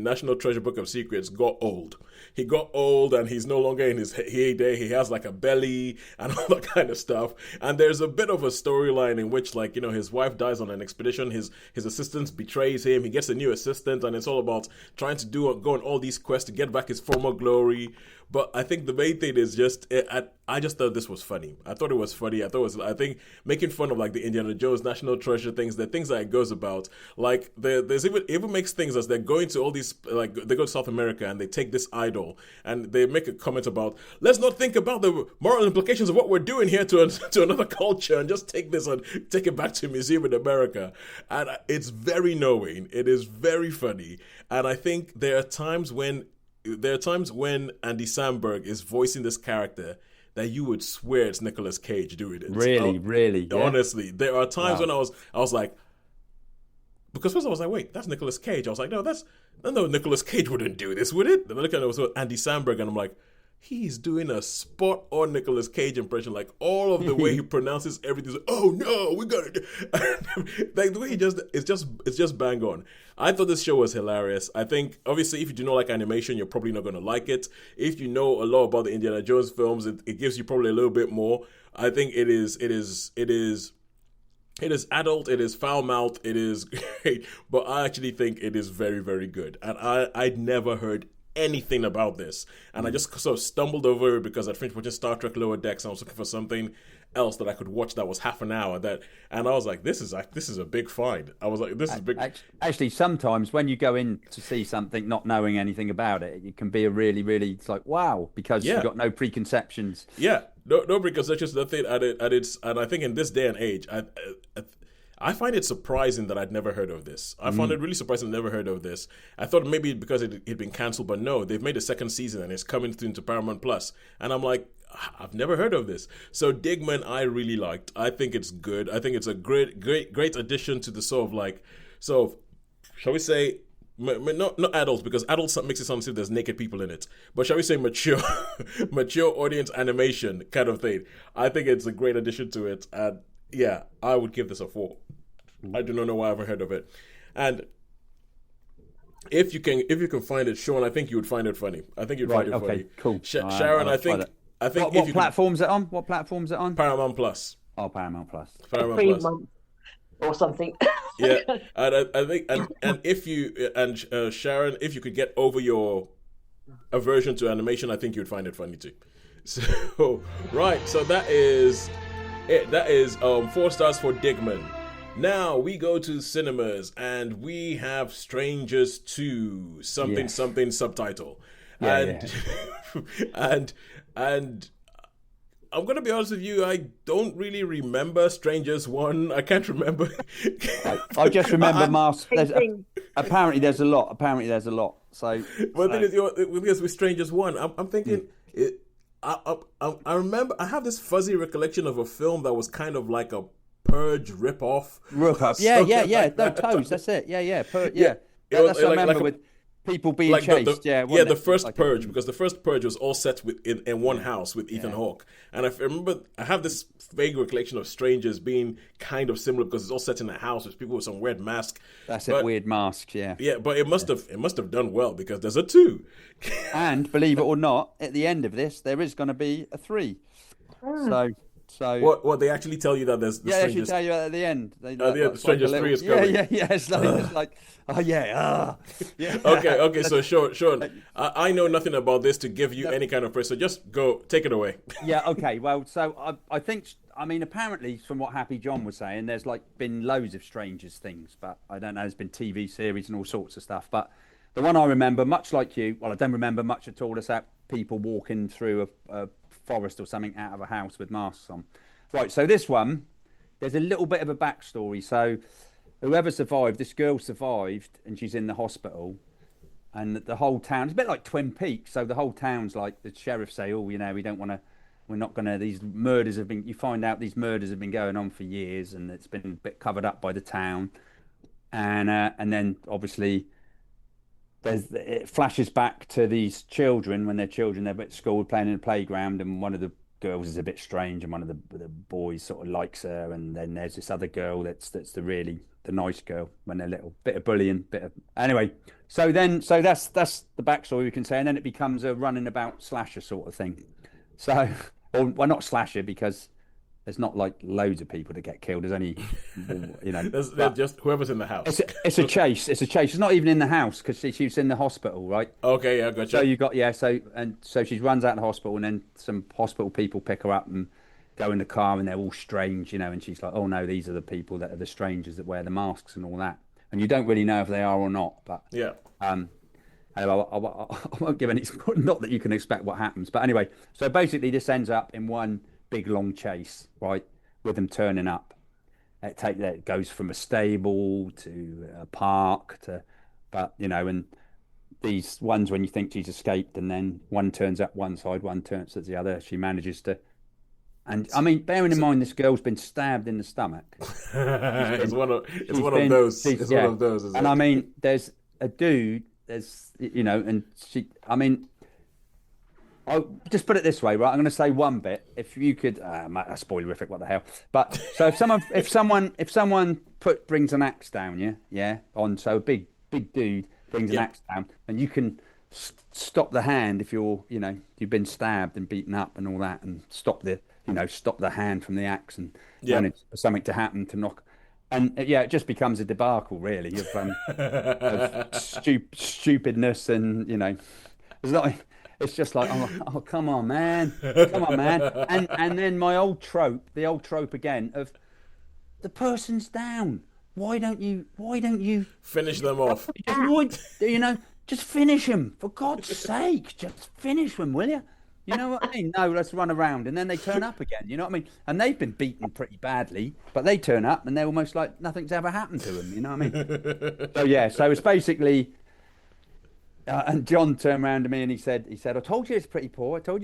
[SPEAKER 1] National Treasure Book of Secrets got old. He got old and he's no longer in his heyday. He has like a belly and all that kind of stuff. And there's a bit of a storyline in which, like, his wife dies on an expedition. His assistant betrays him. He gets a new assistant, and it's all about trying to go on all these quests to get back his former glory. But I think the main thing is just, I just thought this was funny. I thought it was funny. I think making fun of like the Indiana Jones National Treasure things, the things that it goes about, like there's even makes things as they're going to all these, like they go to South America and they take this idol and they make a comment about, let's not think about the moral implications of what we're doing here to another culture and just take this and take it back to a museum in America. And it's very knowing. It is very funny. And I think there are times when Andy Samberg is voicing this character that you would swear it's Nicolas Cage doing it.
[SPEAKER 5] Really? Yeah.
[SPEAKER 1] Honestly, there are times when I was like, because first I was like, wait, that's Nicolas Cage. I was like, no, Nicolas Cage wouldn't do this, would it? Then I look at it, it was Andy Samberg, and I'm like, he's doing a spot on Nicolas Cage impression, like all of the way he pronounces everything. Like, oh no, we got to like the way it's just bang on. I thought this show was hilarious. I think obviously if you do not like animation, you're probably not going to like it. If you know a lot about the Indiana Jones films, it gives you probably a little bit more. I think it is adult, it is foul-mouthed, it is great, but I actually think it is very, very good. And I'd never heard anything about this. And I just sort of stumbled over it because I'd finished watching Star Trek Lower Decks and I was looking for something else that I could watch that was half an hour. And I was like, this is a big find. I was like, this is big.
[SPEAKER 5] Actually, sometimes when you go in to see something not knowing anything about it, it can be a really, really, it's like, wow, because you've got no preconceptions.
[SPEAKER 1] Yeah, no preconceptions, nothing. And I think in this day and age, I find it surprising that I'd never heard of this. I found it really surprising I'd never heard of this. I thought maybe because it'd been cancelled, but no, they've made a second season and it's coming into Paramount Plus. And I'm like, I've never heard of this. So DIGMAN, I really liked. I think it's good. I think it's a great addition to the sort of, shall we say, not adults, because adults makes it sound as if there's naked people in it, but shall we say mature audience animation kind of thing. I think it's a great addition to it, and yeah, I would give this a 4. I do not know why I haven't heard of it. And if you can find it, Shaun, I think you would find it funny. I think you'd find it funny.
[SPEAKER 5] Cool.
[SPEAKER 1] Sharon, I think
[SPEAKER 5] what platform's it on? What platform's it on?
[SPEAKER 1] Paramount Plus.
[SPEAKER 5] Oh, Paramount Plus.
[SPEAKER 1] Paramount
[SPEAKER 4] 3
[SPEAKER 1] Plus.
[SPEAKER 4] months or something.
[SPEAKER 1] Yeah, and I think and if you Sharon, if you could get over your aversion to animation, I think you'd find it funny too. So right, so that is it. That is 4 stars for DIGMAN. Now we go to cinemas and we have Strangers 2 something subtitle. And I'm going to be honest with you, I don't really remember Strangers 1. I can't remember.
[SPEAKER 5] I just remember Mask. Apparently there's a lot. So,
[SPEAKER 1] but the thing is, with Strangers 1, I'm thinking, I remember, I have this fuzzy recollection of a film that was kind of like a Purge rip-off.
[SPEAKER 5] Yeah. No, Toes, that's it. Yeah. That's what I remember with people being chased.
[SPEAKER 1] The first Purge, because the first Purge was all set in one house with Ethan Hawke. And I remember, I have this vague recollection of Strangers being kind of similar because it's all set in a house with people with some weird mask.
[SPEAKER 5] That's it, weird masks, yeah.
[SPEAKER 1] Yeah, but it must have done well because there's a 2.
[SPEAKER 5] And believe it or not, at the end of this, there is going to be a 3. So
[SPEAKER 1] what they actually tell you that there's the
[SPEAKER 5] Strangers... they actually tell you at the end.
[SPEAKER 1] The Strangers 3 is coming.
[SPEAKER 5] Yeah. It's like yeah.
[SPEAKER 1] Okay. So Shaun, I know nothing about this to give you any kind of praise. So just go, take it away.
[SPEAKER 5] Yeah. Okay. Well, so I think, apparently from what Happy John was saying, there's been loads of Strangers things, but I don't know. There's been TV series and all sorts of stuff. But the one I remember, much like you, well, I don't remember much at all. It's about people walking through a forest or something out of a house with masks on. Right, so this one, there's a little bit of a backstory. So whoever survived, this girl survived and she's in the hospital, and the whole town, it's a bit like Twin Peaks. So the whole town's like, the sheriff say, we don't want to, we're not going to, these murders have been, you find out these murders have been going on for years and it's been a bit covered up by the town. And then obviously it flashes back to these children when they're at school playing in the playground, and one of the girls is a bit strange and one of the boys sort of likes her, and then there's this other girl that's the nice girl when they're little, bit of bullying, anyway. So that's the backstory we can say, and then it becomes a running about slasher sort of thing. So, well, not slasher because there's not loads of people that get killed. There's only,
[SPEAKER 1] there's just whoever's in the house.
[SPEAKER 5] It's a chase. It's not even in the house because she's in the hospital, right?
[SPEAKER 1] Okay, yeah, gotcha.
[SPEAKER 5] So you got so she runs out of the hospital, and then some hospital people pick her up and go in the car, and they're all strange, and she's like, oh no, these are the people that are the strangers that wear the masks and all that, and you don't really know if they are or not, but
[SPEAKER 1] yeah.
[SPEAKER 5] I won't give any, not that you can expect what happens, but anyway, so basically this ends up in one big long chase, right, with them turning up. It goes from a stable to a park and these ones when you think she's escaped, and then one turns up one side, one turns at the other. She manages to, and bearing in mind this girl's been stabbed in the stomach.
[SPEAKER 1] It's one of those.
[SPEAKER 5] And there's a dude. There's and she. I'll just put it this way, right? I'm going to say one bit. If you could, mate, that's spoilerific. What the hell? But so if someone brings an axe down, so a big dude brings an axe down, and you can stop the hand if you've been stabbed and beaten up and all that, and stop the hand from the axe and manage for something to happen to knock. And it just becomes a debacle, really, of stupidness, and it's like. It's just like, oh, come on, man. And then the old trope again of the person's down. Why don't you
[SPEAKER 1] finish them off?
[SPEAKER 5] Just finish them, for God's sake. Just finish them, will you? You know what I mean? No, let's run around. And then they turn up again. You know what I mean? And they've been beaten pretty badly, but they turn up and they're almost like nothing's ever happened to them. You know what I mean? So it's basically... and John turned around to me and he said, I told you it's pretty poor. But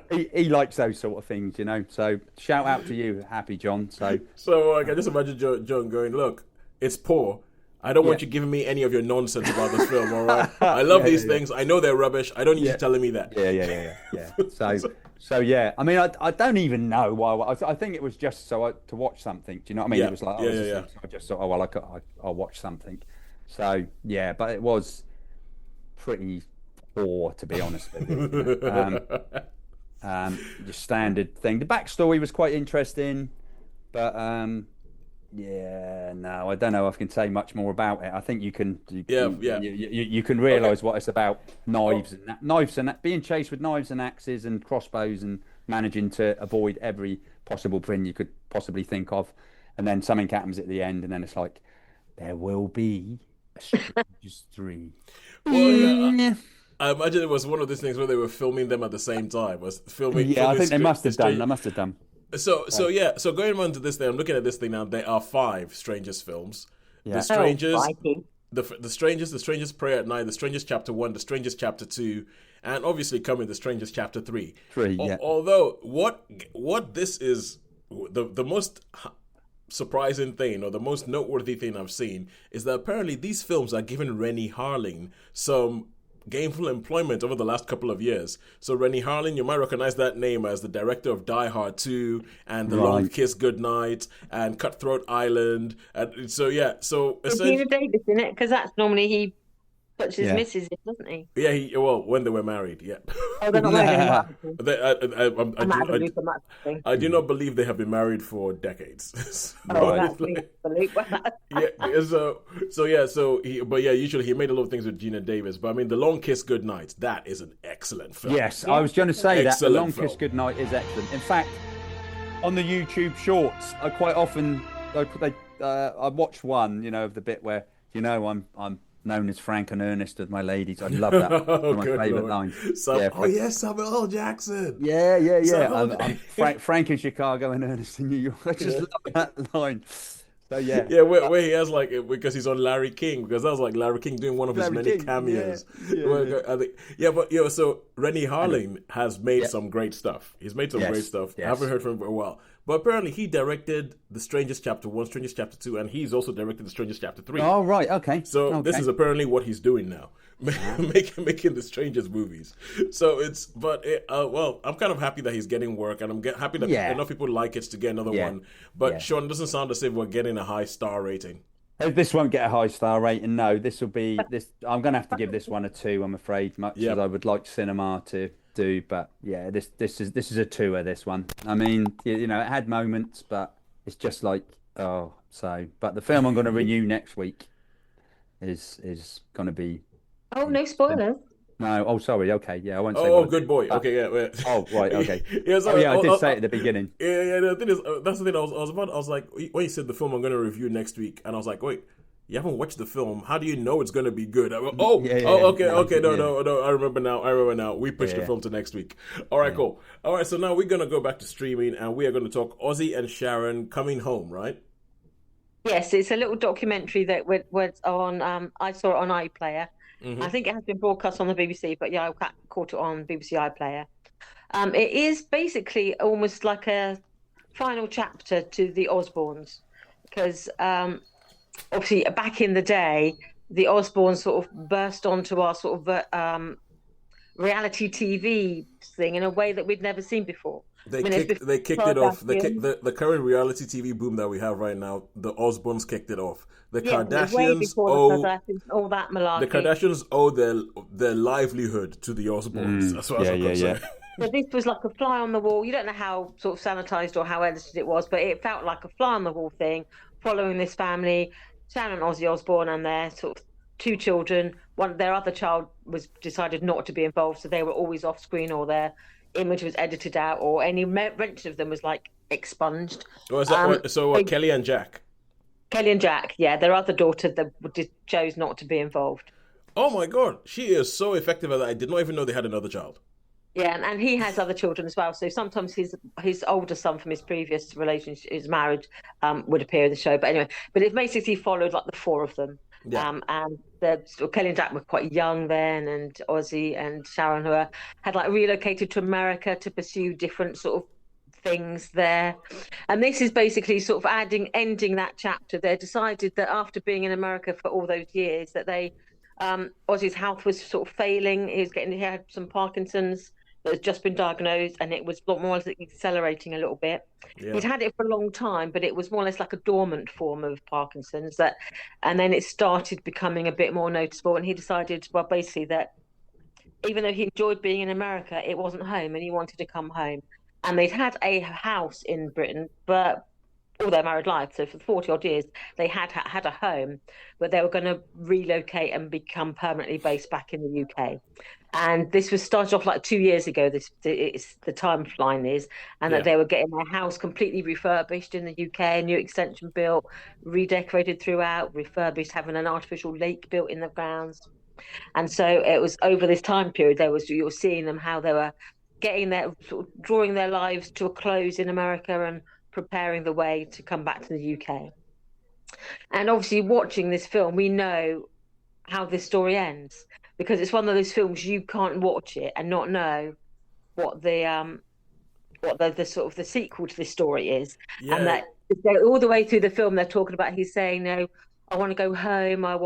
[SPEAKER 5] he likes those sort of things, So shout out to you, Happy John. So
[SPEAKER 1] I can just imagine John going, look, it's poor. I don't want you giving me any of your nonsense about this film, all right? I love these things. I know they're rubbish. I don't need you telling me that.
[SPEAKER 5] Yeah. So yeah, I mean, I don't even know why. I think it was just to watch something. Do you know what I mean?
[SPEAKER 1] Yeah.
[SPEAKER 5] It was like, I just thought, I'll watch something. So yeah, but it was pretty poor, to be honest with you. Your standard thing. The backstory was quite interesting, but I don't know if I can say much more about it. I think you can realise what it's about: knives and being chased with knives and axes and crossbows and managing to avoid every possible thing you could possibly think of, and then something happens at the end, and then it's like there will be. Strangers 3.
[SPEAKER 1] Well, I imagine it was one of these things where they were filming them at the same time. I
[SPEAKER 5] think they must have done.
[SPEAKER 1] So going on to this thing, I'm looking at this thing now. There are 5 Strangers films.
[SPEAKER 5] Yeah.
[SPEAKER 1] The Strangers, the Strangers, The Strangers Prayer at Night, The Strangers Chapter 1, The Strangers Chapter 2, and obviously coming The Strangers Chapter 3. Although what this is the most surprising thing, or the most noteworthy thing I've seen, is that apparently these films are giving Rennie Harlin some gainful employment over the last couple of years. So Rennie Harlin, you might recognize that name as the director of Die Hard 2 and The Long Kiss Goodnight and Cutthroat Island. And so
[SPEAKER 4] Gina Davis in it, because that's normally he puts his missus in, doesn't he?
[SPEAKER 1] Yeah, when they were married, yeah.
[SPEAKER 4] Oh, they're not married anymore.
[SPEAKER 1] I do not believe they have been married for decades. Usually he made a lot of things with Gina Davis, but I mean, The Long Kiss Goodnight, that is an excellent film.
[SPEAKER 5] Yes, I was going to say that. The Long Kiss Goodnight is excellent. In fact, on the YouTube Shorts, I quite often I watched one, of the bit where I'm known as Frank and Ernest with my ladies. I love that. One of my favourite lines.
[SPEAKER 1] Samuel L. Jackson.
[SPEAKER 5] Yeah. I'm Frank in Chicago and Ernest in New York. I just love that line. So yeah.
[SPEAKER 1] Where he has because he's on Larry King, because that was like Larry King doing one of his many cameos. So Rennie Harlin has made some great stuff. He's made some great stuff.
[SPEAKER 5] Yes.
[SPEAKER 1] I haven't heard from him for a while. But apparently he directed The Strangers Chapter 1, Strangers Chapter 2, and he's also directed The Strangers Chapter 3.
[SPEAKER 5] Oh, right, okay.
[SPEAKER 1] So this is apparently what he's doing now, making the Strangers movies. So I'm kind of happy that he's getting work, and I'm happy that enough people like it to get another one. But Shaun, it doesn't sound as if we're getting a high star rating.
[SPEAKER 5] This won't get a high star rating. No, this will be this. I'm going to have to give this one a 2. I'm afraid, much as I would like cinema to do, but yeah, this is a 2. This one. I mean, it had moments, but it's just like But the film I'm going to review next week is going to be.
[SPEAKER 4] Oh, no spoilers.
[SPEAKER 5] No. Oh, sorry. Okay. Yeah, I won't say.
[SPEAKER 1] Oh, good boy. Okay. Yeah.
[SPEAKER 5] Oh, right. Okay.
[SPEAKER 1] I
[SPEAKER 5] did say it at the beginning.
[SPEAKER 1] Yeah. The thing is, that's the thing. I was like, when you said the film I'm going to review next week, and I was like, wait. You haven't watched the film. How do you know it's going to be good? Okay. No. I remember now. We pushed the film to next week. All right, cool. All right, so now we're going to go back to streaming, and we are going to talk Ozzy and Sharon Coming Home, right?
[SPEAKER 4] Yes, it's a little documentary that was on. I saw it on iPlayer.
[SPEAKER 1] Mm-hmm.
[SPEAKER 4] I think it has been broadcast on the BBC, but I caught it on BBC iPlayer. It is basically almost like a final chapter to the Osbournes, because obviously back in the day, the Osbournes sort of burst onto our sort of reality TV thing in a way that we'd never seen before.
[SPEAKER 1] They
[SPEAKER 4] I mean,
[SPEAKER 1] kicked it off. The current reality TV boom that we have right now, the Osbournes kicked it off. The
[SPEAKER 4] yeah, way
[SPEAKER 1] Kardashians
[SPEAKER 4] before
[SPEAKER 1] owe
[SPEAKER 4] the Kardashians, all that malarkey.
[SPEAKER 1] the Kardashians owe their livelihood to the Osbournes, as far as I'm concerned.
[SPEAKER 4] So this was like a fly on the wall. You don't know how sort of sanitized or how edited it was, but it felt like a fly on the wall thing, following this family, Sharon and Ozzy Osbourne and their sort of 2 children. Their other child was decided not to be involved, so they were always off screen, or their image was edited out, or any mention of them was like expunged.
[SPEAKER 1] Oh, is that Kelly and Jack?
[SPEAKER 4] Kelly and Jack, yeah, their other daughter that chose not to be involved.
[SPEAKER 1] Oh my God, she is so effective at that. I did not even know they had another child.
[SPEAKER 4] Yeah, and he has other children as well. So sometimes his older son from his previous relationship, his marriage, would appear in the show. But anyway, it basically followed like the 4 of them. Yeah. And Kelly and Jack were quite young then, and Ozzy and Sharon, who had like relocated to America to pursue different sort of things there. And this is basically sort of ending that chapter. They decided that after being in America for all those years, that Ozzy's health was sort of failing. He had some Parkinson's that had just been diagnosed, and it was more or less accelerating a little bit. Yeah. He'd had it for a long time, but it was more or less like a dormant form of Parkinson's. And then it started becoming a bit more noticeable, and he decided, well, basically that even though he enjoyed being in America, it wasn't home, and he wanted to come home. And they'd had a house in Britain, but all their married life, so for 40 odd years, they had a home, but they were going to relocate and become permanently based back in the UK. And this was started off like 2 years ago. It's the timeline is, and that they were getting their house completely refurbished in the UK, a new extension built, redecorated throughout, refurbished, having an artificial lake built in the grounds. And so it was over this time period you were seeing them how they were getting drawing their lives to a close in America and preparing the way to come back to the UK. And obviously watching this film, we know how this story ends, because it's one of those films you can't watch it and not know what the sort of the sequel to this story is. Yeah. And that all the way through the film they're talking about, he's saying, no, I want to go home, I don't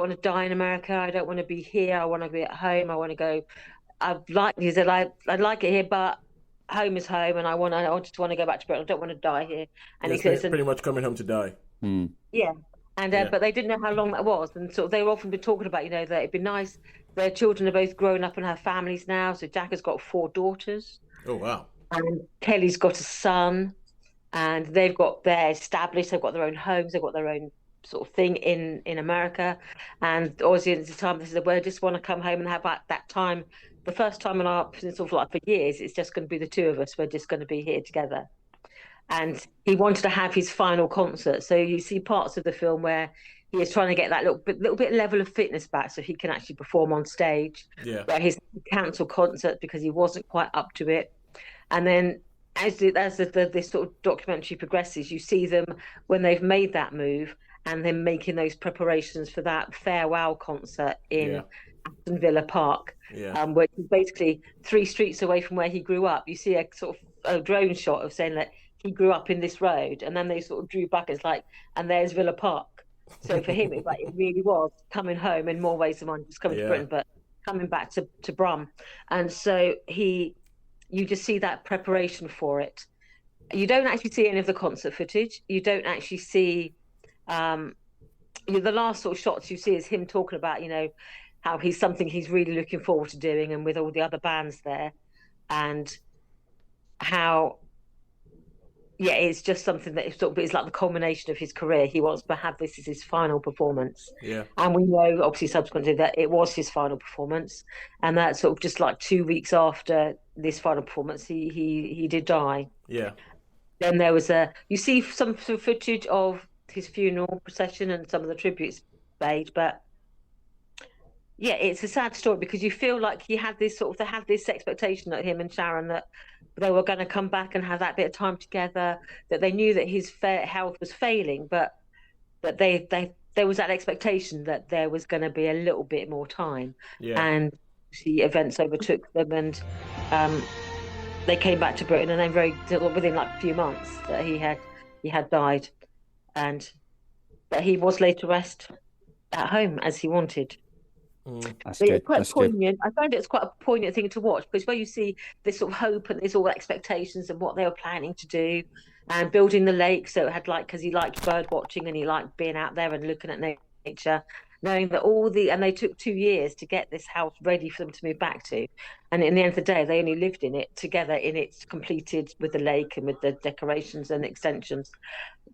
[SPEAKER 4] want to die in America, I don't want to be here, I want to be at home, I want to go, he said, I'd like it here, but home is home, and I just want to go back to Britain. I don't want to die here. And he says,
[SPEAKER 1] pretty much coming home to die.
[SPEAKER 4] Yeah, and but they didn't know how long that was, and so they were often been talking about, that it'd be nice. Their children are both grown up and have families now. So Jack has got 4 daughters.
[SPEAKER 1] Oh wow!
[SPEAKER 4] And Kelly's got a son, and they're established. They've got their own homes. They've got their own sort of thing in America. And Ozzy at the time, they said, "Well, I just want to come home and have that time." The first time in our sort of like for years, it's just going to be the 2 of us. We're just going to be here together. And he wanted to have his final concert. So you see parts of the film where he is trying to get that little bit level of fitness back so he can actually perform on stage. Yeah. Where he's cancelled concerts because he wasn't quite up to it. And then as this sort of documentary progresses, you see them when they've made that move and then making those preparations for that farewell concert in Aston Villa Park, which is basically 3 streets away from where he grew up. You see a sort of a drone shot of saying that he grew up in this road, and then they sort of drew back. It's like, and there's Villa Park. So for him, it's like it really was coming home in more ways than one, just coming to Britain, but coming back to Brum. And so you just see that preparation for it. You don't actually see any of the concert footage. You don't actually see the last sort of shots you see is him talking about, how he's really looking forward to doing, and with all the other bands there, and how it's just something that sort of is like the culmination of his career. He wants to have this as his final performance. Yeah. And we know obviously subsequently that it was his final performance, and that sort of just like 2 weeks after this final performance, he did die. Yeah. Then there was you see some footage of his funeral procession and some of the tributes paid, but yeah, it's a sad story because you feel like they had this expectation that him and Sharon, that they were going to come back and have that bit of time together, that they knew that his health was failing, but that there was that expectation that there was going to be a little bit more time. Yeah. And the events overtook them, and they came back to Britain, and then within like a few months that he had died, but he was laid to rest at home as he wanted.
[SPEAKER 5] That's
[SPEAKER 4] But
[SPEAKER 5] good.
[SPEAKER 4] it's quite
[SPEAKER 5] That's good.
[SPEAKER 4] poignant. I find it's quite a poignant thing to watch because where you see this sort of hope and there's all expectations and what they were planning to do and building the lake. So it had because he liked bird watching and he liked being out there and looking at nature, knowing that and they took 2 years to get this house ready for them to move back to. And in the end of the day, they only lived in it together in its completed with the lake and with the decorations and extensions,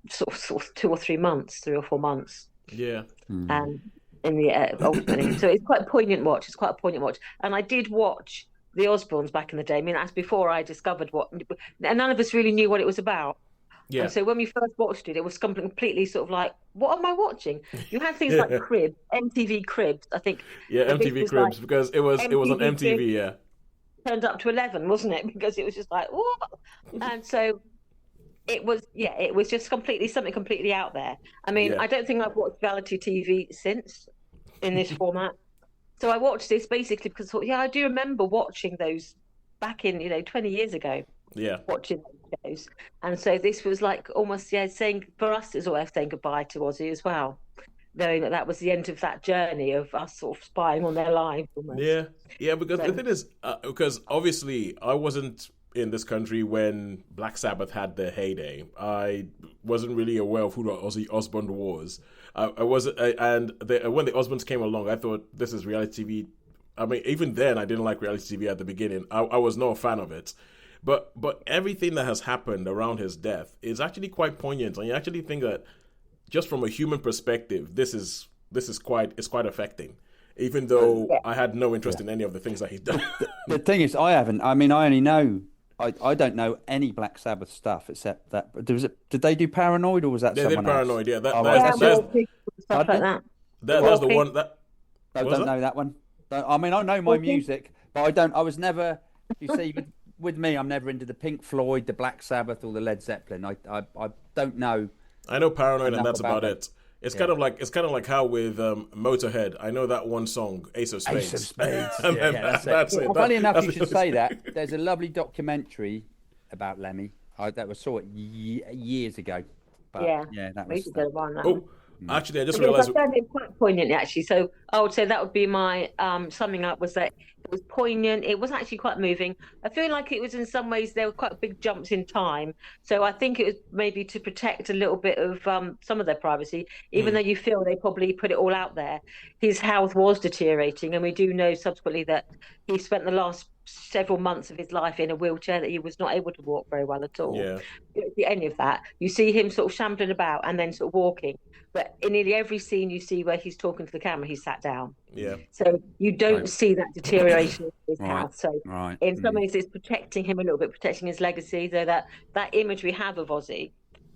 [SPEAKER 4] sort of 2 or 3 months, 3 or 4 months.
[SPEAKER 1] Yeah.
[SPEAKER 4] And in the ultimately, so it's quite a poignant watch. It's quite a poignant watch, and I did watch the Osbournes back in the day. I mean, that's before I discovered and none of us really knew what it was about.
[SPEAKER 1] Yeah.
[SPEAKER 4] And so when we first watched it, it was completely sort of like, what am I watching? You had things like Cribs, MTV Cribs, I think.
[SPEAKER 1] Yeah, MTV Cribs, because it was on MTV,
[SPEAKER 4] Cribs
[SPEAKER 1] yeah.
[SPEAKER 4] Turned up to 11, wasn't it? Because it was just like, what? And so it was just something completely out there. I mean,
[SPEAKER 1] Yeah.
[SPEAKER 4] I don't think I've watched reality TV since in this format. So I watched this basically because I thought, I do remember watching those back in 20 years ago.
[SPEAKER 1] Yeah.
[SPEAKER 4] Watching those shows, and so this was like almost saying for us as well, saying goodbye to Ozzy as well, knowing that was the end of that journey of us sort of spying on their lives almost.
[SPEAKER 1] Yeah, because the thing is, because obviously I wasn't in this country when Black Sabbath had their heyday. I wasn't really aware of who Ozzy Osbourne was. I wasn't, and when the Osbournes came along, I thought this is reality TV. I mean, even then, I didn't like reality TV at the beginning. I was not a fan of it. But everything that has happened around his death is actually quite poignant, and you actually think that just from a human perspective, this is quite affecting. Even though I had no interest in any of the things that he's done.
[SPEAKER 5] The thing is, I haven't. I mean, I only know. I don't know any Black Sabbath stuff except that. Did they do Paranoid or was that someone else?
[SPEAKER 1] Paranoid, yeah.
[SPEAKER 4] Stuff like that.
[SPEAKER 1] That's the one that.
[SPEAKER 5] I don't know that one. I mean, I know my music, but I don't. I was never. You see, with me, I'm never into the Pink Floyd, the Black Sabbath, or the Led Zeppelin. I don't know.
[SPEAKER 1] I know Paranoid, and that's about it. It's kind of like how with Motorhead, I know that one song, Ace of Spades.
[SPEAKER 5] Ace of Spades.
[SPEAKER 1] That's it.
[SPEAKER 5] Funny enough, you should say that. There's a lovely documentary about Lemmy. I saw it years ago. But, that was.
[SPEAKER 1] Actually, I just realized.
[SPEAKER 4] I found it quite poignant, actually. So I would say that would be my summing up. Was that it was poignant. It was actually quite moving. I feel like it was in some ways there were quite big jumps in time. So I think it was maybe to protect a little bit of some of their privacy, even though you feel they probably put it all out there. His health was deteriorating, and we do know subsequently that he spent the last several months of his life in a wheelchair, that he was not able to walk very well at all.
[SPEAKER 1] Yeah.
[SPEAKER 4] You don't see any of that. You see him sort of shambling about and then sort of walking. But in nearly every scene you see where he's talking to the camera, he's sat down.
[SPEAKER 1] Yeah.
[SPEAKER 4] So you don't see that deterioration of his health. So
[SPEAKER 5] Right.
[SPEAKER 4] in some ways it's protecting him a little bit, protecting his legacy. So that image we have of Ozzy,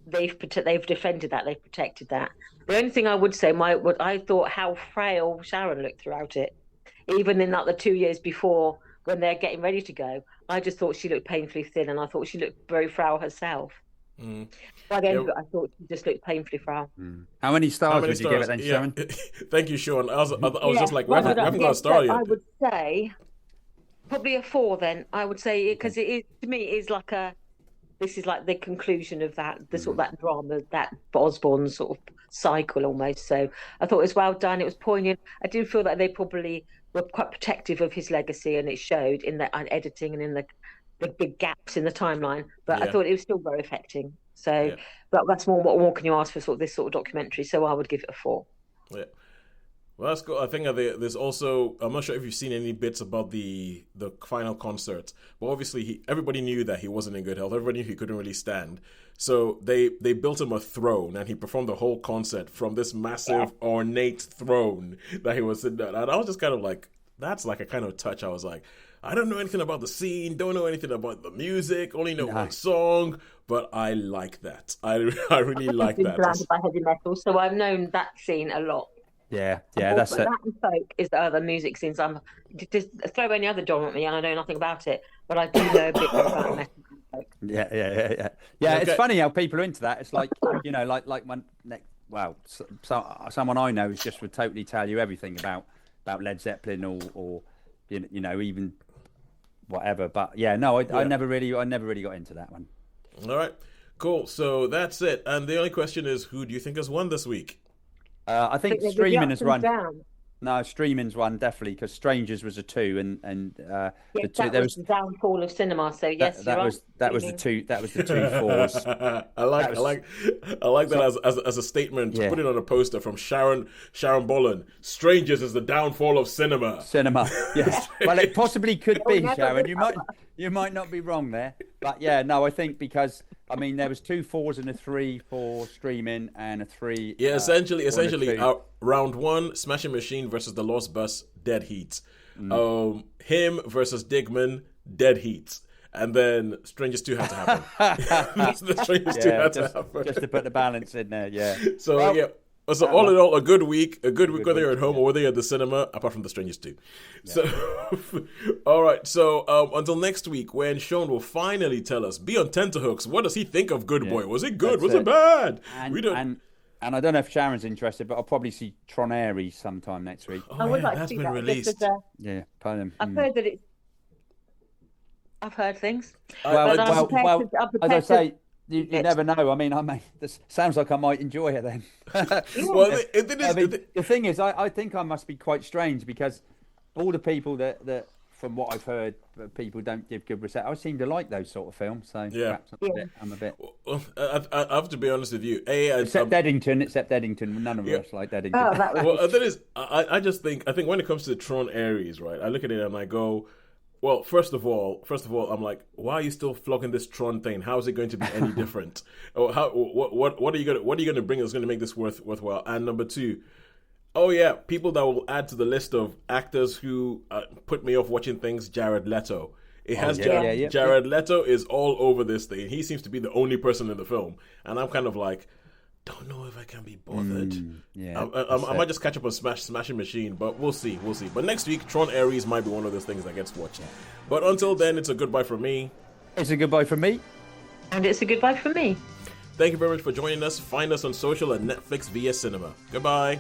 [SPEAKER 4] they've defended that, they've protected that. The only thing I would say, I thought how frail Sharon looked throughout it. Even in like the 2 years before when they're getting ready to go, I just thought she looked painfully thin, and I thought she looked very frail herself. By the end of it, I thought she just looked painfully frail.
[SPEAKER 5] How many stars would you give it then, Sharon?
[SPEAKER 1] Thank you, Sean. I was just like, we haven't got a star yet.
[SPEAKER 4] I would say probably a 4 then. I would say, because it is, to me, it is like this is like the conclusion of that sort of that drama, that Osbourne sort of cycle almost. So I thought it was well done. It was poignant. I do feel that they probably were quite protective of his legacy, and it showed in the editing and in the big gaps in the timeline. But I thought it was still very affecting. So, but that's more, what more can you ask for sort of this sort of documentary? So I would give it a 4.
[SPEAKER 1] Yeah. Well, that's cool. I think there's also, I'm not sure if you've seen any bits about the final concert, but obviously everybody knew that he wasn't in good health. Everybody knew he couldn't really stand. So they built him a throne, and he performed the whole concert from this massive ornate throne that he was sitting on. And I was just kind of like, that's like a kind of touch. I was like, I don't know anything about the scene, don't know anything about the music, only know one song, but I like that. I really like that.
[SPEAKER 4] I've been surrounded by heavy metal, so I've known that scene a lot.
[SPEAKER 5] Yeah, that's it.
[SPEAKER 4] That and folk is the other music scenes. I'm just throw any other genre at me, and I know nothing about it, but I do know a bit about metal.
[SPEAKER 5] Yeah. It's funny how people are into that. It's like like my next. Well, someone I know just would totally tell you everything about Led Zeppelin or even whatever. But I never really got into that one.
[SPEAKER 1] All right, cool. So that's it. And the only question is, who do you think has won this week?
[SPEAKER 5] I think streaming has run. No, streaming's one definitely because Strangers was a 2, and
[SPEAKER 4] Yes,
[SPEAKER 5] the 2
[SPEAKER 4] that
[SPEAKER 5] there
[SPEAKER 4] was the downfall of cinema. So yes,
[SPEAKER 5] that,
[SPEAKER 4] you're right.
[SPEAKER 5] that was the
[SPEAKER 4] Streaming.
[SPEAKER 5] 2 that was the 2 fours.
[SPEAKER 1] I like that as a statement.
[SPEAKER 5] Yeah.
[SPEAKER 1] Put it on a poster from Sharon Bolin. Strangers is the downfall of cinema.
[SPEAKER 5] Cinema. Yeah. Well, it possibly could be,
[SPEAKER 4] never
[SPEAKER 5] Sharon.
[SPEAKER 4] know.
[SPEAKER 5] You might not be wrong there. But yeah, no, I think because I mean there was 2 4s and a 3 for streaming and a 3.
[SPEAKER 1] Yeah, essentially,
[SPEAKER 5] or a 2.
[SPEAKER 1] round 1, Smashing Machine versus the Lost Bus, dead heat.
[SPEAKER 5] Mm.
[SPEAKER 1] Him versus Digman, dead heat. And then Strangers 2 had to happen. The Strangers 2 had to happen.
[SPEAKER 5] Just to put the balance in there, yeah.
[SPEAKER 1] So
[SPEAKER 5] Well,
[SPEAKER 1] yeah. So all in all, a good week. Whether you're
[SPEAKER 5] week,
[SPEAKER 1] at home or whether you're at the cinema, apart from the Strangers 2. So, all right. So until next week, when Shaun will finally tell us, be on tenterhooks. What does he think of Good Boy? Was it good? Was it bad?
[SPEAKER 5] And I don't know if Sharon's interested, but I'll probably see Tron Ares sometime next week.
[SPEAKER 1] Oh,
[SPEAKER 4] I would
[SPEAKER 1] yeah,
[SPEAKER 4] like to
[SPEAKER 1] that's
[SPEAKER 4] see
[SPEAKER 1] been
[SPEAKER 4] that.
[SPEAKER 1] released.
[SPEAKER 5] Yeah, pardon.
[SPEAKER 4] I've heard that it's. I've heard things.
[SPEAKER 5] Well,
[SPEAKER 4] But I'm prepared to- I'm
[SPEAKER 5] as I
[SPEAKER 4] prepared to-
[SPEAKER 5] say, you never know. I mean, this sounds like I might enjoy it then.
[SPEAKER 1] Well,
[SPEAKER 5] The thing is, I think I must be quite strange because all the people that from what I've heard, people don't give good reception. I seem to like those sort of films, so
[SPEAKER 1] Yeah.
[SPEAKER 5] perhaps I'm a bit.
[SPEAKER 1] Well, I have to be honest with you.
[SPEAKER 5] Except Eddington, none of us like Eddington.
[SPEAKER 4] Oh, that was.
[SPEAKER 1] Well, that is. I just think. I think when it comes to Tron Ares, right? I look at it and I go, well, first of all, I'm like, why are you still flogging this Tron thing? How is it going to be any different? Or what are you gonna bring that's going to make this worthwhile? And number 2, oh yeah, people that will add to the list of actors who put me off watching things. Jared Leto. It has Jared Leto is all over this thing. He seems to be the only person in the film, and I'm kind of like, don't know if I can be bothered. I might just catch up on Smashing Machine, but we'll see. But next week, Tron Ares might be one of those things that gets watched. But until then, it's a goodbye from me.
[SPEAKER 5] It's a goodbye from me.
[SPEAKER 4] And it's a goodbye from me.
[SPEAKER 1] Thank you very much for joining us. Find us on social at Netflix via Cinema. Goodbye.